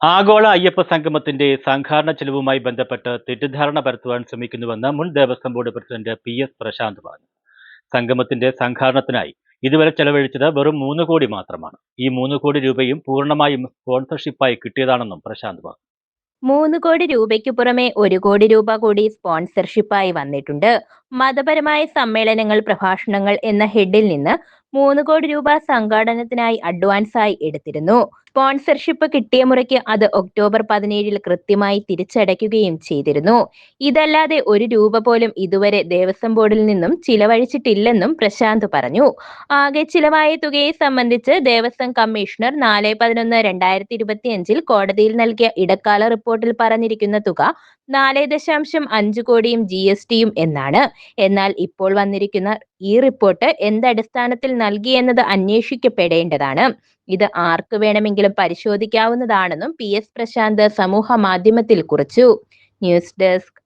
ആഗോള അയ്യപ്പ സംഗമത്തിന്റെ സംഘാടന ചെലവുമായി ബന്ധപ്പെട്ട് തെറ്റിദ്ധാരണ പരത്തുവാൻ ശ്രമിക്കുന്നുവെന്ന് മുൻ Devaswom board president PS Prashanth പറഞ്ഞു. സംഗമത്തിന്റെ സംഘാടനത്തിനായി ഇതുവരെ ചെലവഴിച്ചത് വെറും 3 കോടി മാത്രമാണ്. ഈ 3 കോടി രൂപയും പൂർണ്ണമായും സ്പോൺസർഷിപ്പായി കിട്ടിയതാണെന്നും പ്രശാന്ത് പറഞ്ഞു. 3 കോടി രൂപയ്ക്കു പുറമെ 1 കോടി രൂപ കൂടി സ്പോൺസർഷിപ്പായി വന്നിട്ടുണ്ട്. മതപരമായ സമ്മേളനങ്ങൾ, പ്രഭാഷണങ്ങൾ എന്ന ഹെഡിൽ നിന്ന് 3 കോടി രൂപ സംഘാടനത്തിനായി അഡ്വാൻസായി എടുത്തിരുന്നു. സ്പോൺസർഷിപ്പ് കിട്ടിയ മുറയ്ക്ക് അത് ഒക്ടോബർ 17 കൃത്യമായി തിരിച്ചടയ്ക്കുകയും ചെയ്തിരുന്നു. ഇതല്ലാതെ 1 രൂപ പോലും ഇതുവരെ ദേവസ്വം ബോർഡിൽ നിന്നും ചിലവഴിച്ചിട്ടില്ലെന്നും പ്രശാന്ത് പറഞ്ഞു. ആകെ ചിലവായ തുകയെ സംബന്ധിച്ച് ദേവസ്വം കമ്മീഷണർ 4/11/2025 കോടതിയിൽ നൽകിയ ഇടക്കാല റിപ്പോർട്ടിൽ പറഞ്ഞിരിക്കുന്ന തുക 4.5 കോടിയും GSTയും എന്നാണ്. എന്നാൽ ഇപ്പോൾ വന്നിരിക്കുന്ന ഈ റിപ്പോർട്ട് എന്തടിസ്ഥാനത്തിൽ നൽകിയെന്നത് അന്വേഷിക്കപ്പെടേണ്ടതാണ്. ഇത് ആർക്ക് വേണമെങ്കിലും പരിശോധിക്കാവുന്നതാണെന്നും PS പ്രശാന്ത് സമൂഹ മാധ്യമത്തിൽ കുറിച്ചു. News desk